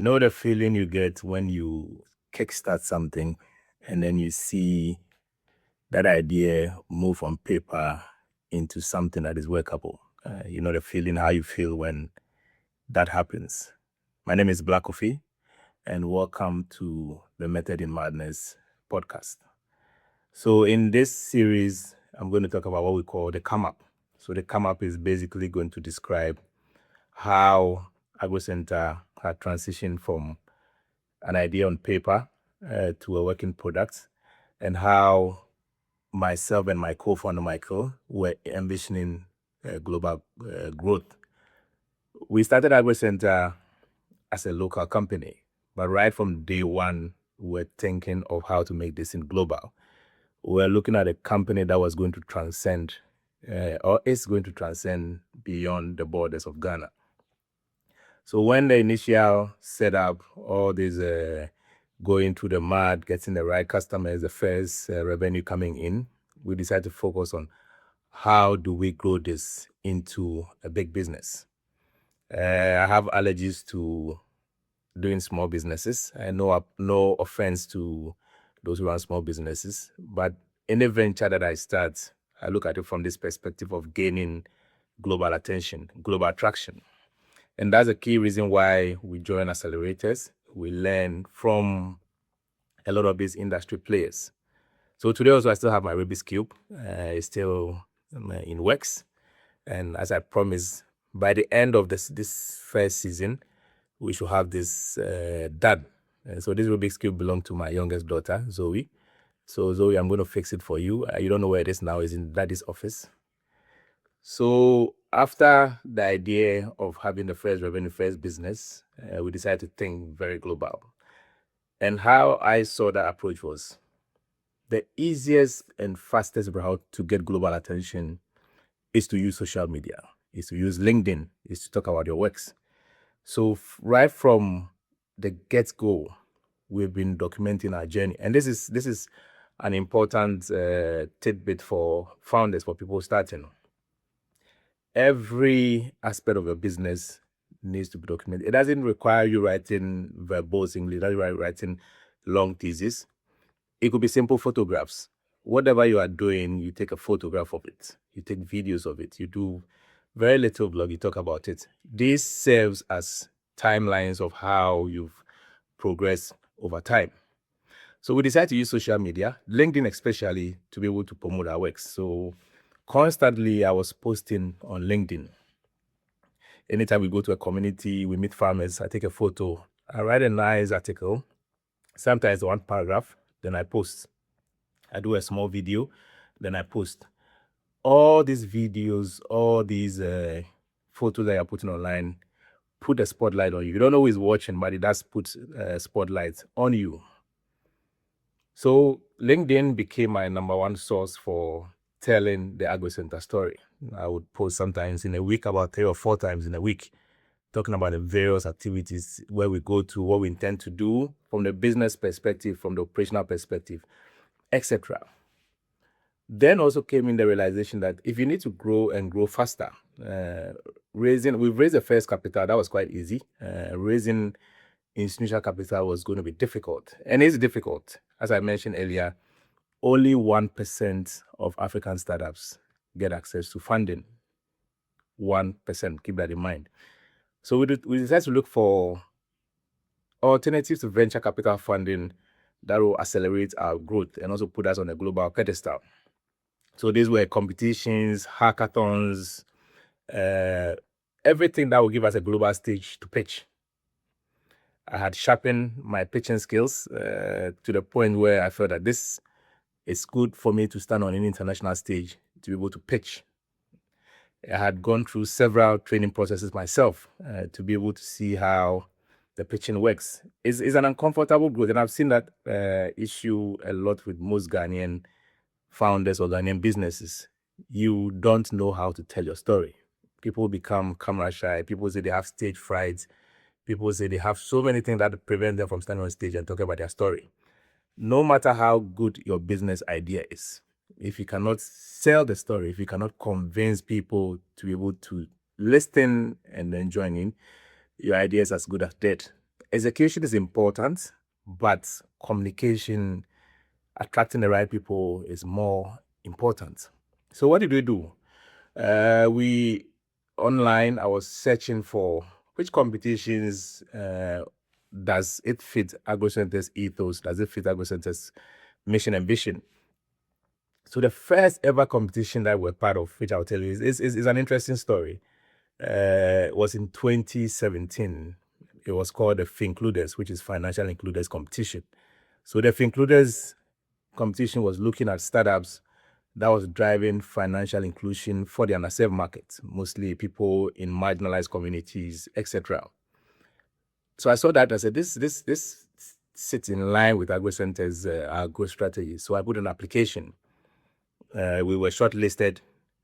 You know the feeling you get when you kickstart something and then you see that idea move from paper into something that is workable. You know the feeling, how you feel when that happens. My name is Black Coffee, and welcome to the Method in Madness podcast. So in this series, I'm going to talk about what we call the come up. So the come up is basically going to describe how AgroCenta had transitioned from an idea on paper to a working product, and how myself and my co-founder Michael were envisioning global growth. We started AgroCenta as a local company, but right from day one, we were thinking of how to make this in global. We were looking at a company that was going to transcend, or is going to transcend beyond the borders of Ghana. So when the initial setup, all this going through the mud, getting the right customers, the first revenue coming in, we decided to focus on how do we grow this into a big business. I have allergies to doing small businesses. I know no offense to those who run small businesses, but any venture that I start, I look at it from this perspective of gaining global attention, global attraction. And that's a key reason why we join accelerators. We learn from a lot of these industry players. So today also I still have my Rubik's Cube. It's still in works. And as I promised, by the end of this first season, we should have this done. So this Rubik's Cube belongs to my youngest daughter, Zoe. So Zoe, I'm going to fix it for you. You don't know where it is now. It's in Daddy's office. So after the idea of having the first revenue, first business, we decided to think very global. And how I saw that approach was the easiest and fastest route to get global attention is to use social media, is to use LinkedIn, is to talk about your works. So right from the get-go, we've been documenting our journey. And this is an important tidbit for founders, for people starting. Every aspect of your business needs to be documented. It doesn't require you writing verbose English, it doesn't require writing long theses. It could be simple photographs. Whatever you are doing, you take a photograph of it. You take videos of it. You do very little blog, you talk about it. This serves as timelines of how you've progressed over time. So we decided to use social media, LinkedIn especially, to be able to promote our works. So constantly I was posting on LinkedIn. Anytime we go to a community, we meet farmers, I take a photo, I write a nice article, sometimes one paragraph, then I post. I do a small video, then I post. All these videos, all these photos that you're putting online, put a spotlight on you. You don't know who is watching, but it does put a spotlight on you. So LinkedIn became my number one source for telling the AgroCenta story. I would post sometimes in a week, about 3 or 4 times in a week, talking about the various activities, where we go to, what we intend to do from the business perspective, from the operational perspective, etc. Then also came in the realization that if you need to grow and grow faster, we've raised the first capital. That was quite easy. Raising institutional capital was going to be difficult, and it's difficult. As I mentioned earlier, only 1% of African startups get access to funding. 1%, keep that in mind. So we decided to look for alternatives to venture capital funding that will accelerate our growth and also put us on a global pedestal. So these were competitions, hackathons, everything that would give us a global stage to pitch. I had sharpened my pitching skills to the point where I felt that this is good for me to stand on an international stage to be able to pitch. I had gone through several training processes myself to be able to see how the pitching works. It's an uncomfortable growth, and I've seen that issue a lot with most Ghanaian founders or Ghanaian businesses. You don't know how to tell your story. People become camera shy. People say they have stage fright. People say they have so many things that prevent them from standing on stage and talking about their story. No matter how good your business idea is, if you cannot sell the story, if you cannot convince people to be able to listen and then join in, your idea is as good as dead. execution is important, but communication, attracting the right people is more important. So what did we do? We online, I was searching for which competitions does it fit AgroCenta's ethos, does it fit AgroCenta's mission and vision. So the first ever competition that we're part of, which I'll tell you, is an interesting story. Was in 2017. It was called the Fincluders, which is Financial Includers Competition. So the Fincluders competition was looking at startups that was driving financial inclusion for the underserved market, mostly people in marginalized communities, etc. So I saw that, I said, this sits in line with AgroCenta's our growth strategy. So I put an application. We were shortlisted,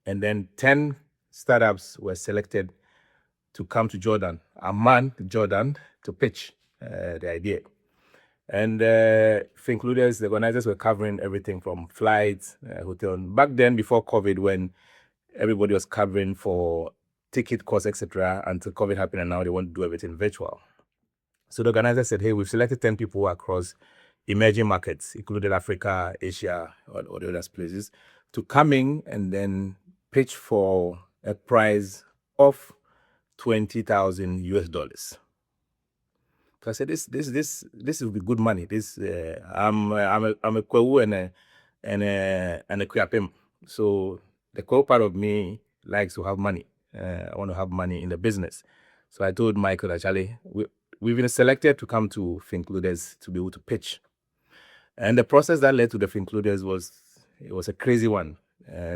and then 10 startups were selected to come to Jordan, Amman, Jordan, to pitch the idea. And Fincluders, the organizers were covering everything from flights, hotel. Back then, before COVID, when everybody was covering for ticket costs, etc., until COVID happened, and now they want to do everything virtual. So the organizer said, hey, we've selected 10 people across emerging markets, including Africa, Asia, or the other places, to come in and then pitch for a prize of $20,000 US. So I said, this will be good money. I'm a Kwewu and a Kuyapem. So the core part of me likes to have money. I want to have money in the business. So I told Michael that, Charlie, we've been selected to come to Fincluders to be able to pitch. And the process that led to the Fincluders was a crazy one.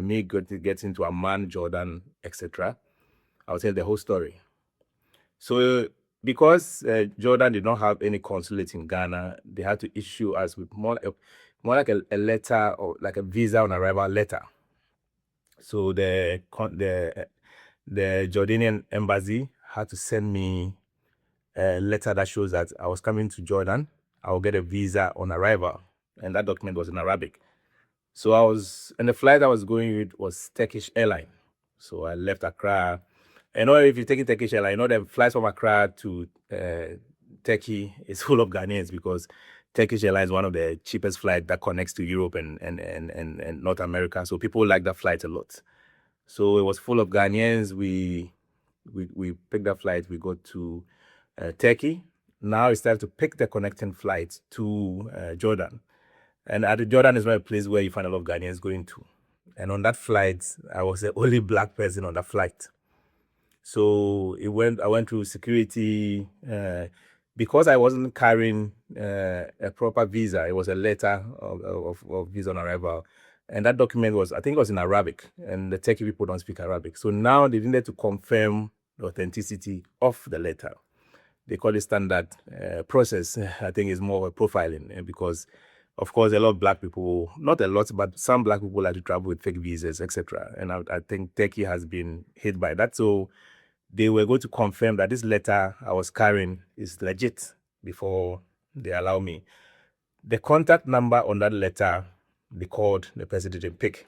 Me get into Amman, Jordan, etc. I'll tell the whole story. So because Jordan did not have any consulate in Ghana, they had to issue us with more like a letter, or like a visa on arrival letter. So the Jordanian embassy had to send me a letter that shows that I was coming to Jordan. I will get a visa on arrival, and that document was in Arabic. So and the flight I was going with was Turkish airline. So I left Accra. I know if you're taking Turkish airline, I know the flights from Accra to Turkey is full of Ghanaians, because Turkish airline is one of the cheapest flights that connects to Europe and North America. So people like that flight a lot. So it was full of Ghanaians. We picked that flight. We got to Turkey. Now it's time to pick the connecting flight to Jordan. And Jordan is not a place where you find a lot of Ghanaians going to. And on that flight, I was the only black person on that flight. So I went through security. Because I wasn't carrying a proper visa, it was a letter of visa on arrival. And that document I think it was in Arabic, and the Turkey people don't speak Arabic. So now they needed to confirm the authenticity of the letter. They call it standard process. I think it's more of a profiling, because of course, a lot of black people, not a lot, but some black people like to travel with fake visas, etc. And I think Turkey has been hit by that. So they were going to confirm that this letter I was carrying is legit before they allow me. The contact number on that letter, they called, the person didn't pick.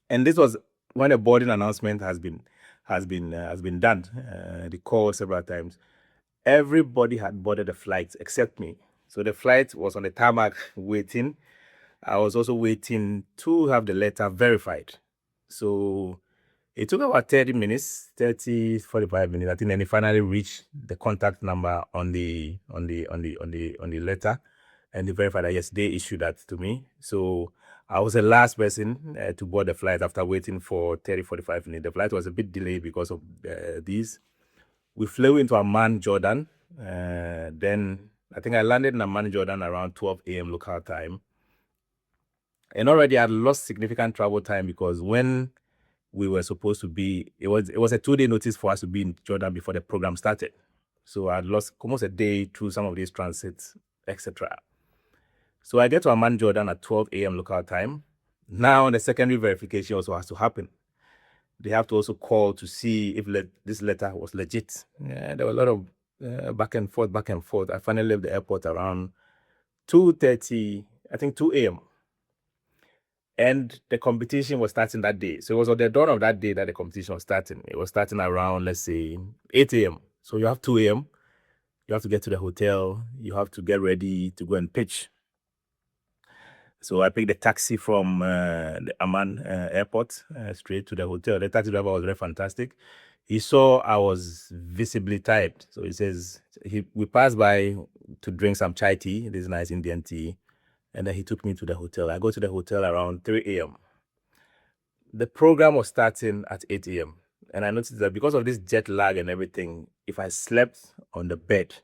And this was when a boarding announcement has been done. They called several times. Everybody had boarded the flight except me. So the flight was on the tarmac waiting. I was also waiting to have the letter verified. So it took about 30 minutes, 45 minutes. I think then they finally reached the contact number on the letter, and they verified that yes, they issued that to me. So I was the last person to board the flight after waiting for 45 minutes. The flight was a bit delayed because of these. We flew into Amman, Jordan. Then I think I landed in Amman, Jordan around 12 a.m. local time. And already I had lost significant travel time, because when we were supposed to be, it was a 2-day notice for us to be in Jordan before the program started. So I had lost almost a day through some of these transits, etc. So I get to Amman, Jordan at 12 a.m. local time. Now the secondary verification also has to happen. They have to also call to see if this letter was legit. There were a lot of back and forth. I finally left the airport around 2:30, I think 2 a.m. And the competition was starting that day. So it was on the dawn of that day that the competition was starting. It was starting around, let's say, 8 a.m. So you have 2 a.m., You have to get to the hotel. You have to get ready to go and pitch. So I picked a taxi from the Amman airport straight to the hotel. The taxi driver was very fantastic. He saw I was visibly tired. So he says, we passed by to drink some chai tea, this nice Indian tea. And then he took me to the hotel. I go to the hotel around 3 a.m. The program was starting at 8 a.m. And I noticed that because of this jet lag and everything, if I slept on the bed,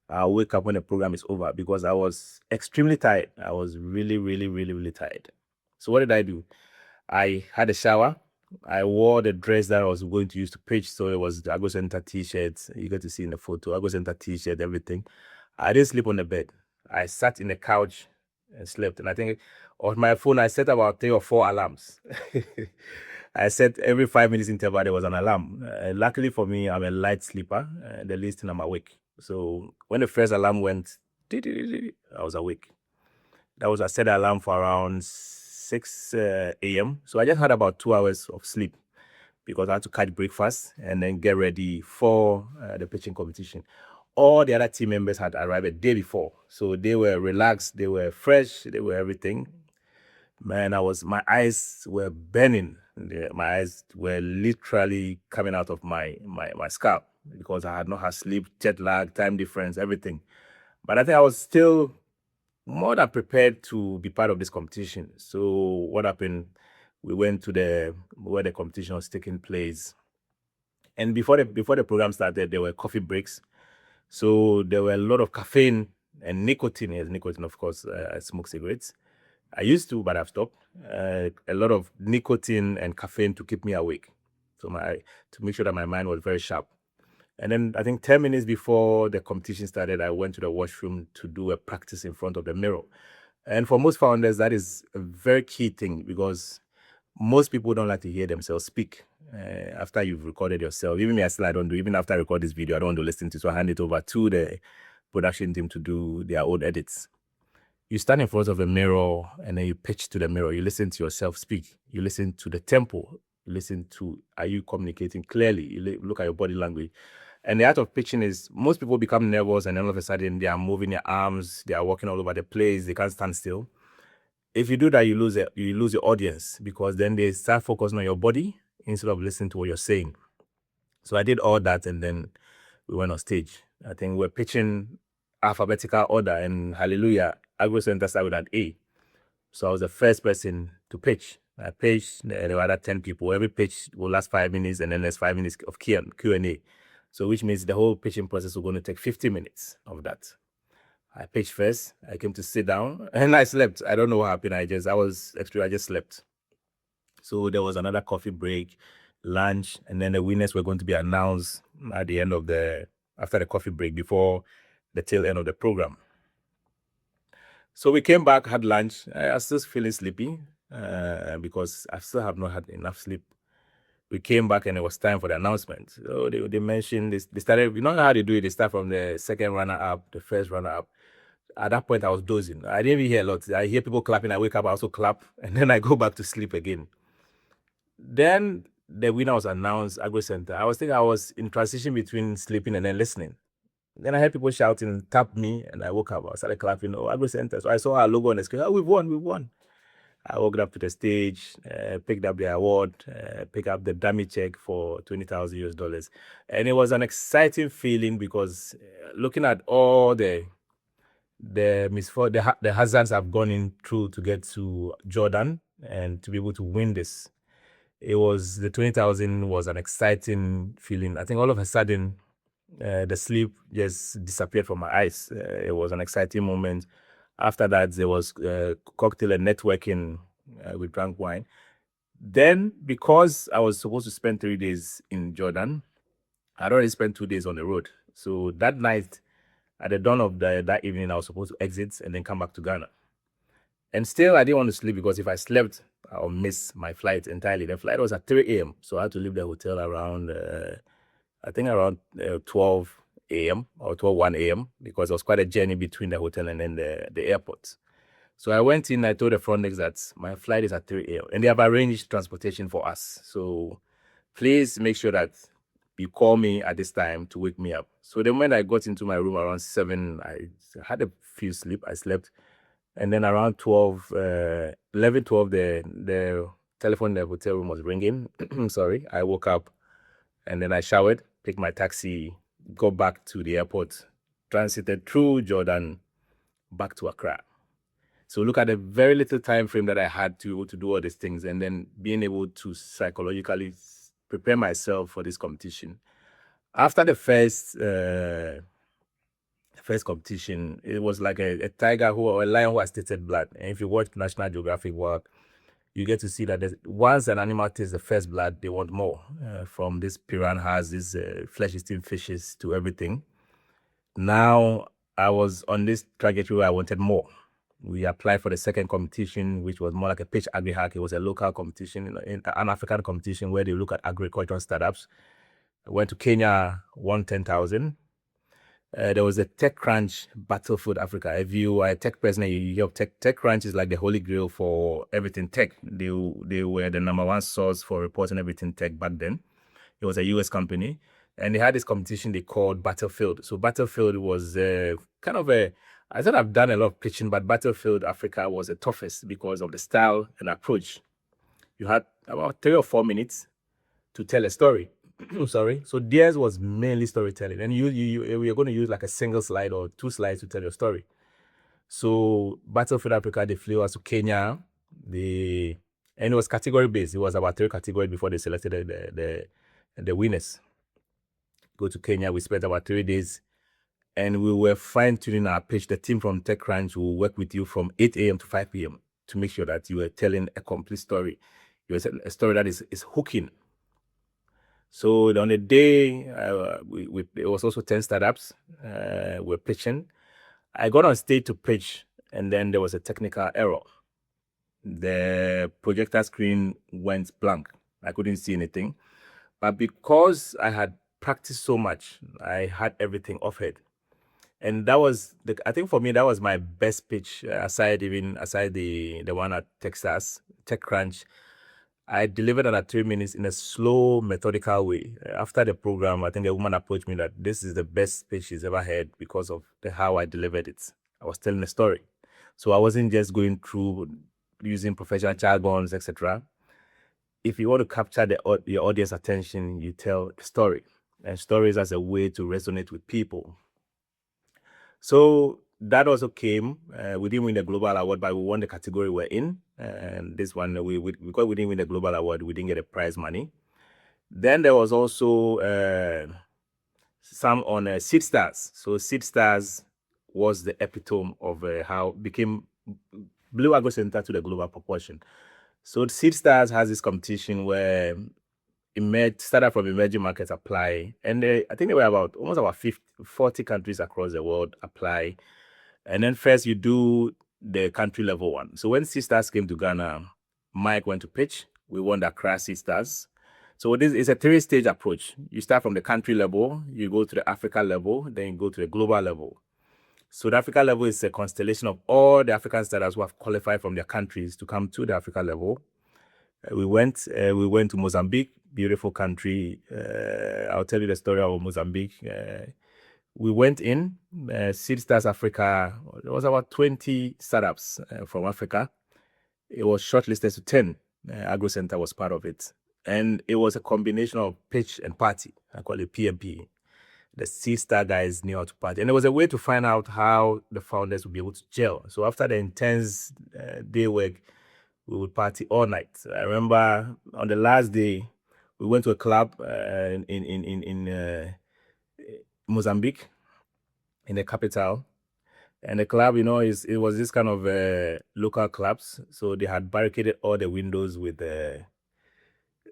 I'll wake up when the program is over because I was extremely tired. I was really, really, really, really tired. So what did I do? I had a shower. I wore the dress that I was going to use to pitch. So it was the AgroCenta t-shirt. You get to see in the photo, AgroCenta t-shirt, everything. I didn't sleep on the bed. I sat in the couch and slept. And I think on my phone, I set about 3 or 4 alarms. I set every 5 minutes interval, there was an alarm. Luckily for me, I'm a light sleeper. The least thing I'm awake. So when the first alarm went, I was awake. I set the alarm for around 6 a.m. So I just had about 2 hours of sleep because I had to catch breakfast and then get ready for the pitching competition. All the other team members had arrived a day before. So they were relaxed, they were fresh, they were everything. Man, my eyes were burning. My eyes were literally coming out of my scalp because I had not had sleep, jet lag, time difference, everything. But I think I was still more than prepared to be part of this competition. So what happened? We went to where the competition was taking place. And before the program started, there were coffee breaks. So there were a lot of caffeine and nicotine. Yes, nicotine, of course. I smoke cigarettes. I used to, but I've stopped. A lot of nicotine and caffeine to keep me awake. So to make sure that my mind was very sharp. And then I think 10 minutes before the competition started, I went to the washroom to do a practice in front of the mirror. And for most founders, that is a very key thing because most people don't like to hear themselves speak after you've recorded yourself. Even me, I don't do. Even after I record this video, I don't want to listen to it. So I hand it over to the production team to do their own edits. You stand in front of a mirror and then you pitch to the mirror. You listen to yourself speak. You listen to the tempo. You listen to, are you communicating clearly? You look at your body language. And the art of pitching is most people become nervous and then all of a sudden they are moving their arms. They are walking all over the place. They can't stand still. If you do that, you lose your audience because then they start focusing on your body instead of listening to what you're saying. So I did all that and then we went on stage. I think we're pitching alphabetical order and hallelujah, AgroCenta's started with an A. So I was the first person to pitch. I pitched, there were other 10 people. Every pitch will last 5 minutes and then there's 5 minutes of Q&A. So which means the whole pitching process was going to take 50 minutes of that. I pitched first. I came to sit down and I slept. I don't know what happened. I just slept. So there was another coffee break, lunch, and then the winners were going to be announced at the end of after the coffee break before the tail end of the program. So we came back, had lunch. I was still feeling sleepy because I still have not had enough sleep. We came back and it was time for the announcement. So they mentioned this. They started, you know how they do it? They start from the second runner-up, the first runner-up. At that point, I was dozing. I didn't even hear a lot. I hear people clapping. I wake up, I also clap, and then I go back to sleep again. Then the winner was announced, AgroCenta. I was thinking I was in transition between sleeping and then listening. Then I heard people shouting, tap me, and I woke up. I started clapping, oh, AgroCenta. So I saw our logo on the screen. Oh, we've won. I walked up to the stage, picked up the award, picked up the dummy check for $20,000. And it was an exciting feeling because looking at all the hazards I've gone in through to get to Jordan and to be able to win this, the 20,000 was an exciting feeling. I think all of a sudden, the sleep just disappeared from my eyes. It was an exciting moment. After that, there was cocktail and networking. We drank wine. Then, because I was supposed to spend 3 days in Jordan, I'd already spent 2 days on the road. So that night, at the dawn of that evening, I was supposed to exit and then come back to Ghana. And still, I didn't want to sleep because if I slept, I'll miss my flight entirely. The flight was at 3 a.m. So I had to leave the hotel around, I think around 12 a.m. or 1 a.m. because it was quite a journey between the hotel and then the airport. So I went in, I told the front desk that my flight is at 3 a.m. and they have arranged transportation for us. So please make sure that you call me at this time to wake me up. So the moment I got into my room around 7, I had a few sleep. I slept. And then around 12, 11, 12, the telephone in the hotel room was ringing. Sorry. I woke up and then I showered, picked my taxi, go back to the airport, transited through Jordan back to Accra. So look at the very little time frame that I had to do all these things, and then being able to psychologically prepare myself for this competition. After the first competition, it was like a tiger or a lion who has tasted blood. And if you watch National Geographic work, you get to see that once an animal tastes the first blood, they want more. From these piranhas, these flesh-eating fishes to everything. Now I was on this trajectory where I wanted more. We applied for the second competition, which was more like a pitch agri-hack. It was a local competition, an African competition where they look at agricultural startups. I went to Kenya, won 10,000. There was a TechCrunch Battlefield Africa. If you are a tech person and you hear of tech, TechCrunch is like the holy grail for everything tech. They were the number one source for reporting everything tech back then. It was a US company. And they had this competition they called Battlefield. So Battlefield was kind of I thought I've done a lot of pitching, but Battlefield Africa was the toughest because of the style and approach. You had about 3 or 4 minutes to tell a story. Sorry. So theirs was mainly storytelling. And we are going to use like a single slide or 2 slides to tell your story. So Battlefield Africa, they flew us to Kenya. And it was category based. It was about 3 categories before they selected the winners. Go to Kenya. We spent about 3 days. And we were fine-tuning our pitch. The team from TechCrunch will work with you from 8 a.m. to 5 p.m. to make sure that you are telling a complete story. You are telling a story that is hooking. So on the day, it was also 10 startups were pitching. I got on stage to pitch, and then there was a technical error. The projector screen went blank. I couldn't see anything. But because I had practiced so much, I had everything offhead. And that was I think for me that was my best pitch, aside the one at Techstars, TechCrunch. I delivered under 3 minutes in a slow, methodical way. After the program, I think a woman approached me that this is the best pitch she's ever heard because of how I delivered it. I was telling a story. So I wasn't just going through using professional jargons, etc. If you want to capture your audience attention, you tell a story. And stories as a way to resonate with people. So that also came. We didn't win the global award, but we won the category we're in. And this one, because we didn't win the global award, we didn't get a prize money. Then there was also some on Seedstars. So Seedstars was the epitome of how became blew AgroCenta to the global proportion. So Seedstars has this competition where startup from emerging markets apply, and I think there were almost about 40 countries across the world apply. And then first you do the country level one. So when Seedstars came to Ghana, Mike went to pitch. We won the Accra Seedstars. So this is a 3-stage approach. You start from the country level, you go to the Africa level, then you go to the global level. So the Africa level is a constellation of all the African startups who have qualified from their countries to come to the Africa level. We went to Mozambique, beautiful country. I'll tell you the story of Mozambique. We went in, Seedstars Africa. There was about 20 startups from Africa. It was shortlisted to 10. AgroCenta was part of it. And it was a combination of pitch and party. I call it PMP. The Seedstar guys knew how to party. And there was a way to find out how the founders would be able to gel. So after the intense day work, we would party all night. I remember on the last day, we went to a club in Mozambique, in the capital. And the club, it was this kind of local clubs. So they had barricaded all the windows with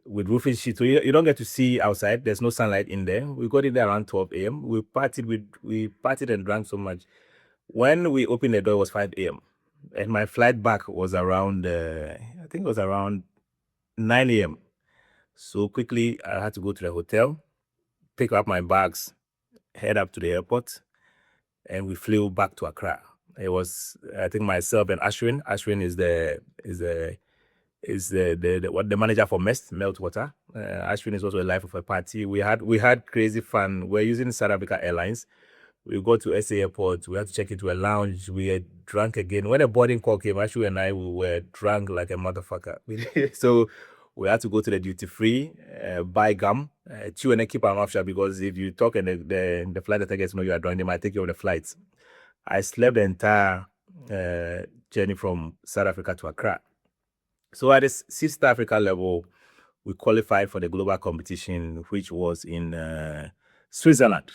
roofing sheets. So you don't get to see outside. There's no sunlight in there. We got in there around 12 a.m. We partied and drank so much. When we opened the door, it was 5 a.m. And my flight back was around, I think it was around 9 a.m. So quickly, I had to go to the hotel, pick up my bags, head up to the airport, and we flew back to Accra. It was, I think, myself and Ashwin. Ashwin is is the manager for Meltwater. Ashwin is also a life of a party. We had crazy fun. We're using South Africa Airlines. We go to SA Airport. We had to check into a lounge. We had drunk again. When the boarding call came, Ashwin and I we were drunk like a motherfucker. So we had to go to the duty free, buy gum, chew and keep our mouth shut, because if you talk and the flight attendants know you are drunk, they might take you off the flights. I slept the entire journey from South Africa to Accra. So at the Seedstars Africa level, we qualified for the global competition, which was in Switzerland.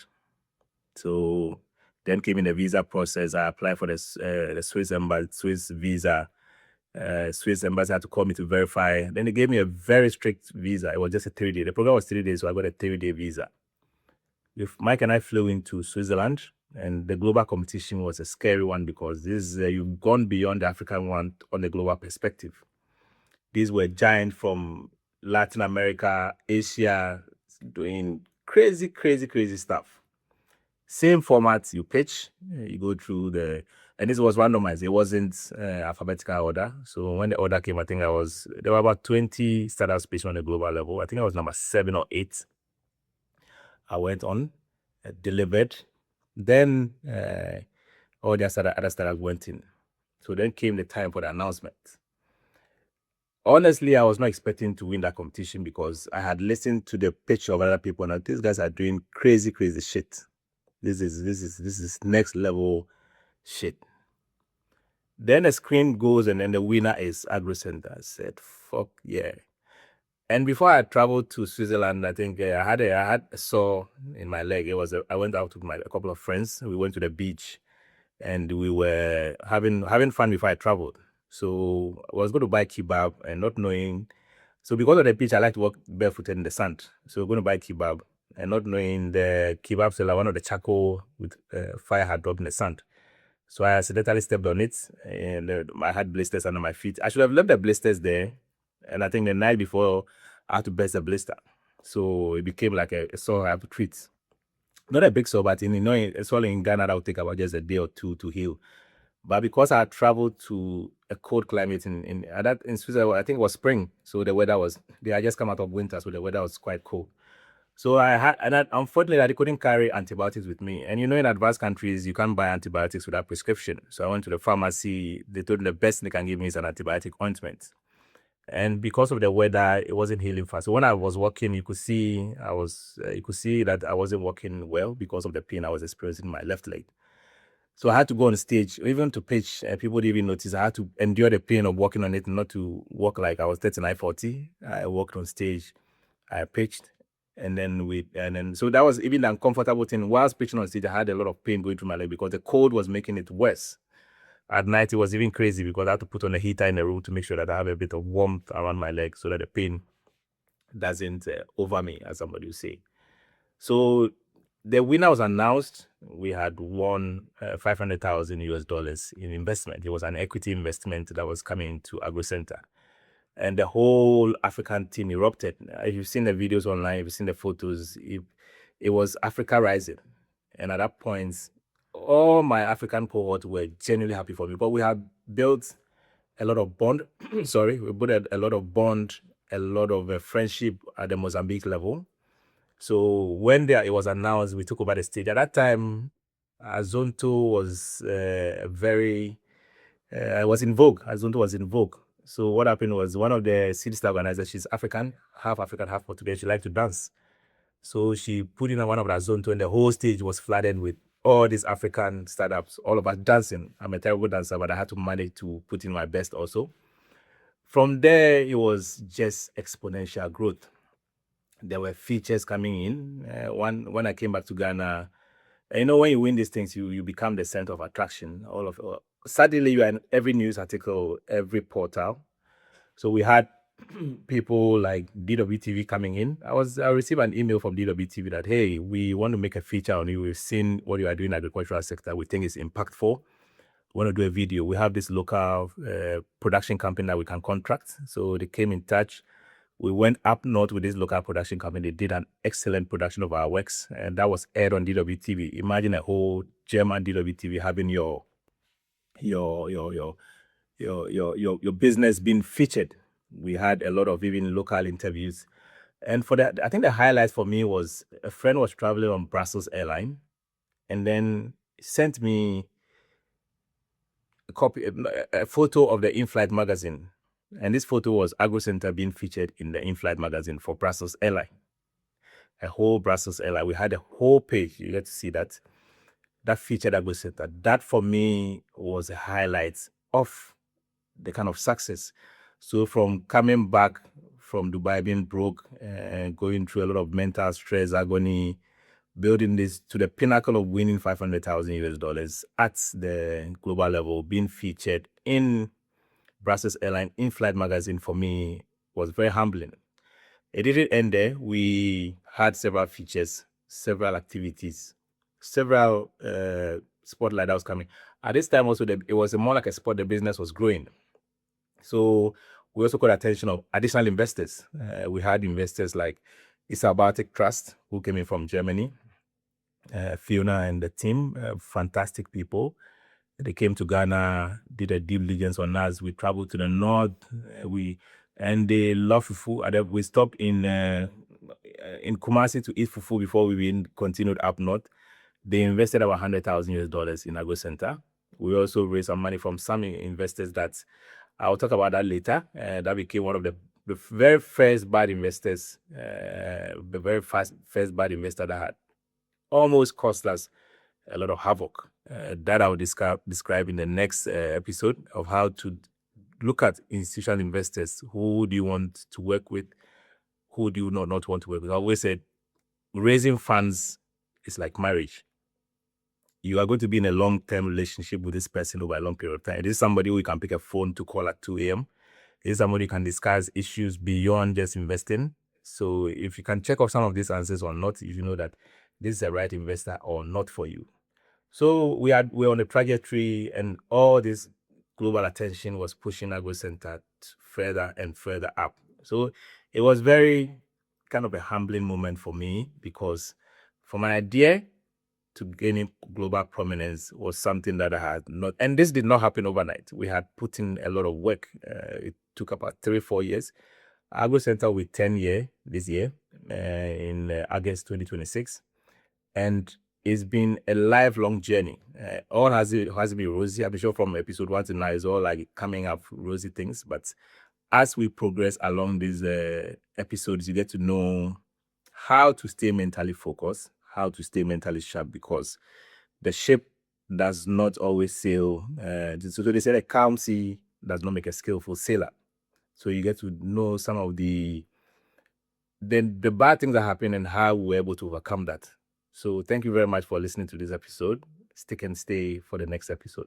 So then came in the visa process. I applied for the Swiss visa. Swiss embassy had to call me to verify. Then they gave me a very strict visa. It was just a 3-day. The program was 3 days, so I got a 3-day visa. If Mike and I flew into Switzerland, and the global competition was a scary one, because this you've gone beyond the African one on the global perspective. These were giants from Latin America, Asia, doing crazy stuff. Same format, you pitch, you go through and this was randomized. It wasn't alphabetical order. So when the order came, I think there were about 20 startups pitched on the global level. I think I was number 7 or 8. I went on, delivered. Then all the other startups went in. So then came the time for the announcement. Honestly, I was not expecting to win that competition, because I had listened to the pitch of other people, and these guys are doing crazy shit. This is next level shit. Then the screen goes, and then the winner is AgroCenta's. I said, fuck yeah. And before I traveled to Switzerland, I think I had a sore in my leg. I went out with a couple of friends. We went to the beach, and we were having fun before I traveled. So I was going to buy kebab, and not knowing. So because of the beach, I like to walk barefooted in the sand. So we're going to buy kebab, and not knowing the kebab seller, one of the charcoal with fire had dropped in the sand. So I accidentally stepped on it, and I had blisters under my feet. I should have left the blisters there. And I think the night before, I had to burst a blister. So it became like a sore I have to treat. Not a big sore, but a sore in Ghana that would take about just a day or two to heal. But because I had traveled to a cold climate in Switzerland, I think it was spring. So the weather they had just come out of winter, so the weather was quite cold. So unfortunately, I couldn't carry antibiotics with me. And in advanced countries, you can't buy antibiotics without prescription. So I went to the pharmacy. They told me the best they can give me is an antibiotic ointment. And because of the weather, it wasn't healing fast. So when I was walking, you could see that I wasn't walking well because of the pain I was experiencing in my left leg. So I had to go on stage, even to pitch. People didn't even notice. I had to endure the pain of walking on it, not to walk like I was 39, 40. I walked on stage, I pitched, and then so that was even the uncomfortable thing. Whilst pitching on stage, I had a lot of pain going through my leg because the cold was making it worse. At night, it was even crazy because I had to put on a heater in the room to make sure that I have a bit of warmth around my leg so that the pain doesn't over me, as somebody would say. So the winner was announced. We had won $500,000 in investment. It was an equity investment that was coming to AgroCenta. And the whole African team erupted. If you've seen the videos online, if you've seen the photos, it was Africa rising. And at that point, all my African cohort were genuinely happy for me. But we had built a lot of bond. We built a lot of bond, a lot of friendship at the Mozambique level. So when it was announced, we took over the stage. At that time, Azonto was was in vogue. Azonto was in vogue. So what happened was one of the Seedstars organizers, she's African, half Portuguese. She liked to dance. So she put in one of the Azonto, and the whole stage was flooded with all these African startups, all of us dancing. I'm a terrible dancer, but I had to manage to put in my best also. From there, it was just exponential growth. There were features coming in. When I came back to Ghana, when you win these things, you become the center of attraction. Suddenly, you are in every news article, every portal. So we had people like DWTV coming in. I received an email from DWTV that, hey, we want to make a feature on you. We've seen what you are doing in the agricultural sector. We think it's impactful. We want to do a video. We have this local production company that we can contract. So they came in touch. We went up north with this local production company. They did an excellent production of our works, and that was aired on DWTV. Imagine a whole German DWTV having your business being featured. We had a lot of even local interviews. And for that, I think the highlight for me was a friend was traveling on Brussels Airline and then sent me a photo of the in-flight magazine. And this photo was AgroCenta being featured in the in-flight magazine for Brussels Airline. A whole Brussels Airline. We had a whole page. You get to see that. That featured AgroCenta. That for me was a highlight of the kind of success. So from coming back from Dubai, being broke, and going through a lot of mental stress, agony, building this to the pinnacle of winning 500,000 US dollars at the global level, being featured in Brussels Airline in-flight magazine, for me was very humbling. It didn't end there. We had several features, several activities, several spotlight that was coming. At this time also, it was more like a spot. The business was growing. So we also got attention of additional investors. We had investors like Isabiotic Trust, who came in from Germany. Fiona and the team, fantastic people. They came to Ghana, did a due diligence on us. We traveled to the north. And they love fufu. We stopped in Kumasi to eat fufu before we continued up north. They invested about 100,000 US dollars in AgroCenta. We also raised some money from some investors that I'll talk about that later. That became one of the very first bad investors, the very first bad investor that had almost cost us a lot of havoc. That I will describe in the next episode of how to look at institutional investors. Who do you want to work with? Who do you not want to work with? I always said raising funds is like marriage. You are going to be in a long-term relationship with this person over a long period of time. This is somebody who you can pick a phone to call at 2 a.m. This is somebody who can discuss issues beyond just investing. So if you can check off some of these answers or not, if you know that this is the right investor or not for you. So we're on a trajectory, and all this global attention was pushing AgroCenta further and further up. So it was very kind of a humbling moment for me, because from an idea to gaining global prominence was something that I had not, and this did not happen overnight. We had put in a lot of work. It took about 3-4 years. AgroCenta will be 10 years this year, in August 2026. And it's been a lifelong journey. All has been rosy. I'm sure from episode 1 to now, it's all like coming up rosy things. But as we progress along these episodes, you get to know how to stay mentally focused, how to stay mentally sharp, because the ship does not always sail. So they say a calm sea does not make a skillful sailor. So you get to know some of the bad things that happen and how we're able to overcome that. So thank you very much for listening to this episode. Stick and stay for the next episode.